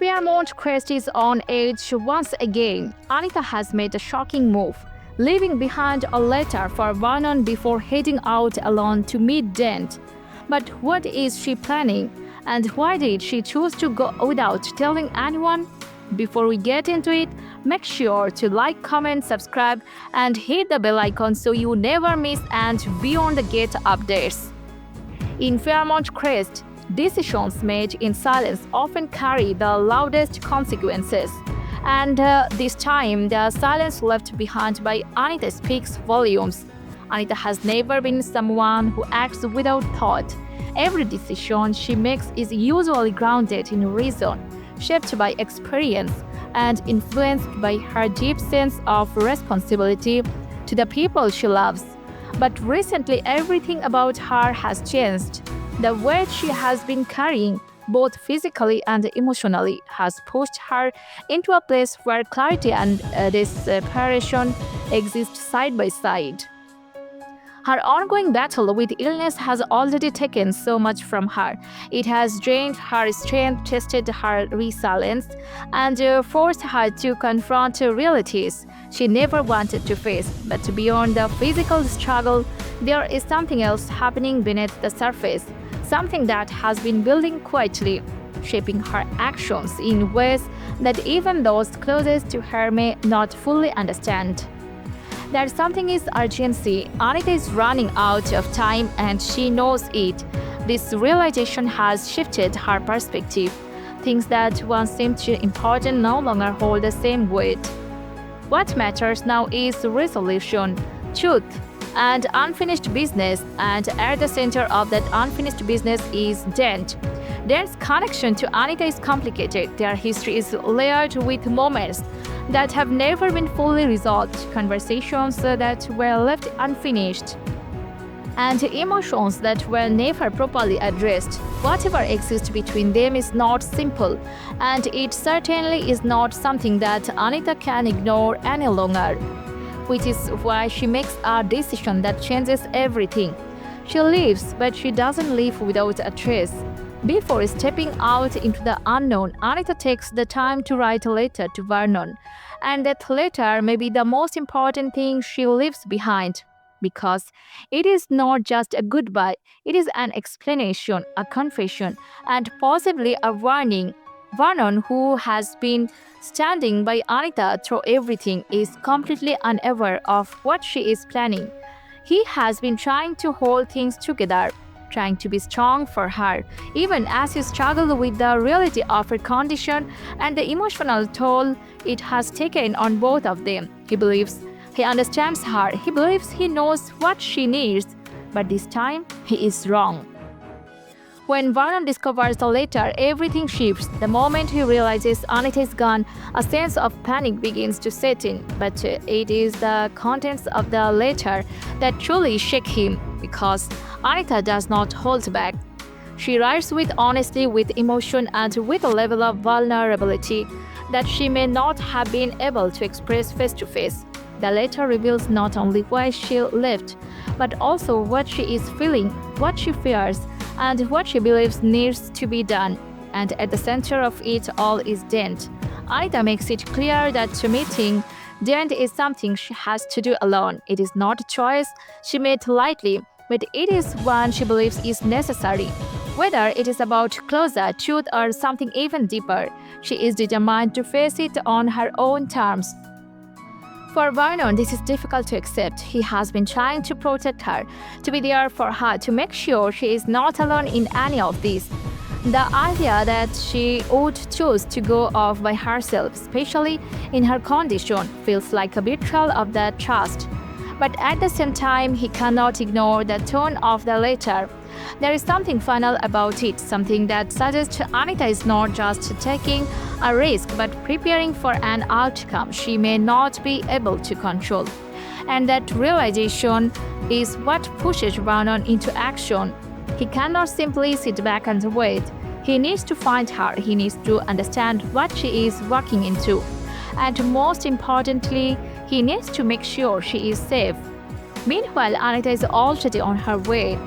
Fairmont Crest is on edge once again. Anita has made a shocking move, leaving behind a letter for Vernon before heading out alone to meet Dante. But what is she planning? And why did she choose to go without telling anyone? Before we get into it, make sure to like, comment, subscribe, and hit the bell icon so you never miss and be on the gate updates. In Fairmont Crest, decisions made in silence often carry the loudest consequences. And this time, the silence left behind by Anita speaks volumes. Anita has never been someone who acts without thought. Every decision she makes is usually grounded in reason, shaped by experience, and influenced by her deep sense of responsibility to the people she loves. But recently, everything about her has changed. The weight she has been carrying, both physically and emotionally, has pushed her into a place where clarity and desperation exist side by side. Her ongoing battle with illness has already taken so much from her. It has drained her strength, tested her resilience, and forced her to confront realities she never wanted to face. But beyond the physical struggle, there is something else happening beneath the surface, something that has been building quietly, shaping her actions in ways that even those closest to her may not fully understand. That something is urgency. Anita is running out of time and she knows it. This realization has shifted her perspective. Things that once seemed important no longer hold the same weight. What matters now is resolution, truth, and unfinished business, and at the center of that unfinished business is Dante. Dante's connection to Anita is complicated. Their history is layered with moments that have never been fully resolved, conversations that were left unfinished, and emotions that were never properly addressed. Whatever exists between them is not simple, and it certainly is not something that Anita can ignore any longer, which is why she makes a decision that changes everything. She leaves, but she doesn't leave without a trace. Before stepping out into the unknown, Anita takes the time to write a letter to Vernon, and that letter may be the most important thing she leaves behind, because it is not just a goodbye, it is an explanation, a confession, and possibly a warning. Vernon, who has been standing by Anita through everything, is completely unaware of what she is planning. He has been trying to hold things together, trying to be strong for her, even as he struggled with the reality of her condition and the emotional toll it has taken on both of them. He believes he understands her, he believes he knows what she needs, but this time he is wrong. When Vernon discovers the letter, everything shifts. The moment he realizes Anita is gone, a sense of panic begins to set in. But it is the contents of the letter that truly shake him, because Anita does not hold back. She writes with honesty, with emotion, and with a level of vulnerability that she may not have been able to express face to face. The letter reveals not only why she left, but also what she is feeling, what she fears, and what she believes needs to be done. And at the center of it all is Dante. Anita makes it clear that meeting Dante is something she has to do alone. It is not a choice she made lightly, but it is one she believes is necessary. Whether it is about closer, truth, or something even deeper, she is determined to face it on her own terms. For Vernon, this is difficult to accept. He has been trying to protect her, to be there for her, to make sure she is not alone in any of this. The idea that she would choose to go off by herself, especially in her condition, feels like a betrayal of that trust. But at the same time, he cannot ignore the tone of the letter. There is something final about it, something that suggests Anita is not just taking a risk but preparing for an outcome she may not be able to control. And that realization is what pushes Vernon into action. He cannot simply sit back and wait. He needs to find her, he needs to understand what she is walking into. And most importantly, he needs to make sure she is safe. Meanwhile, Anita is already on her way.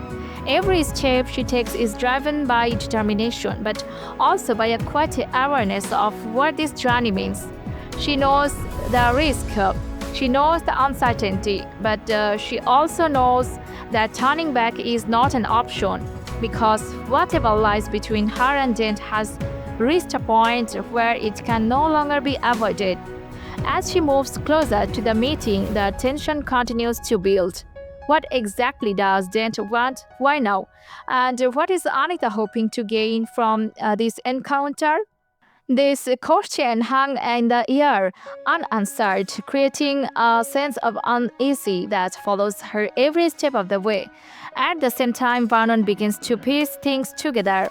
Every step she takes is driven by determination, but also by a quiet awareness of what this journey means. She knows the risk, she knows the uncertainty, but she also knows that turning back is not an option because whatever lies between her and Dent has reached a point where it can no longer be avoided. As she moves closer to the meeting, the tension continues to build. What exactly does Dent want? Why now? And what is Anita hoping to gain from this encounter? This question hung in the air, unanswered, creating a sense of uneasy that follows her every step of the way. At the same time, Vernon begins to piece things together.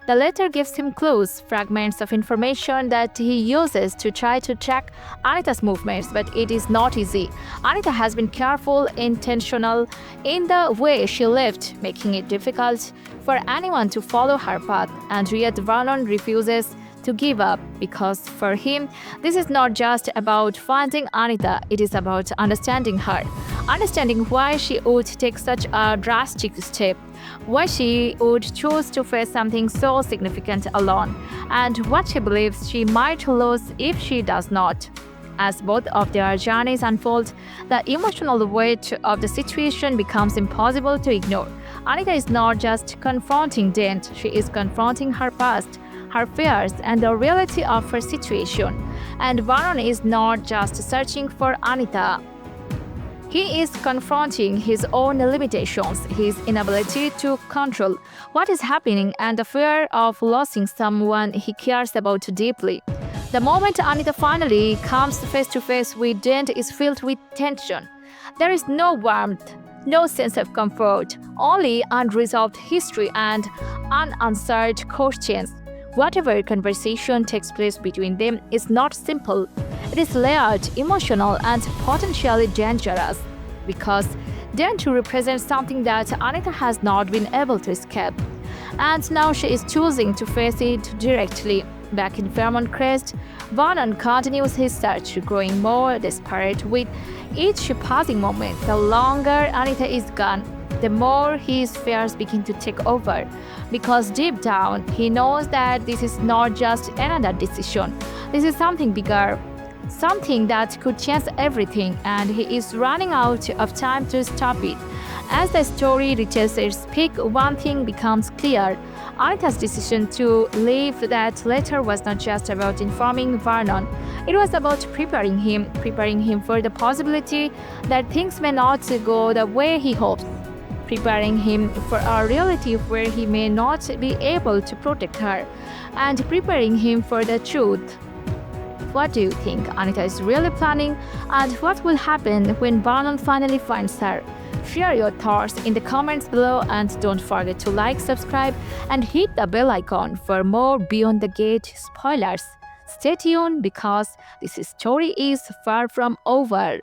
The letter gives him clues, fragments of information that he uses to try to track Anita's movements, but it is not easy. Anita has been careful, intentional in the way she lived, making it difficult for anyone to follow her path, and yet Vernon refuses to give up because for him, this is not just about finding Anita, it is about understanding her, understanding why she would take such a drastic step, why she would choose to face something so significant alone, and what she believes she might lose if she does not. As both of their journeys unfold, the emotional weight of the situation becomes impossible to ignore. Anita is not just confronting Dent, she is confronting her past, her fears, and the reality of her situation. And Vernon is not just searching for Anita. He is confronting his own limitations, his inability to control what is happening, and the fear of losing someone he cares about deeply. The moment Anita finally comes face to face with Dent is filled with tension. There is no warmth, no sense of comfort, only unresolved history and unanswered questions. Whatever conversation takes place between them is not simple. It is layered, emotional, and potentially dangerous because Dent represents something that Anita has not been able to escape. And now she is choosing to face it directly. Back in Vernon Crest, Vernon continues his search, growing more desperate with each passing moment. The longer Anita is gone, the more his fears begin to take over. Because deep down, he knows that this is not just another decision. This is something bigger, something that could change everything, and he is running out of time to stop it. As the story reaches its peak, one thing becomes clear. Anita's decision to leave that letter was not just about informing Vernon. It was about preparing him for the possibility that things may not go the way he hopes, preparing him for a reality where he may not be able to protect her, and preparing him for the truth. What do you think Anita is really planning, and what will happen when Vernon finally finds her? Share your thoughts in the comments below, and don't forget to like, subscribe, and hit the bell icon for more Beyond the Gate spoilers. Stay tuned because this story is far from over.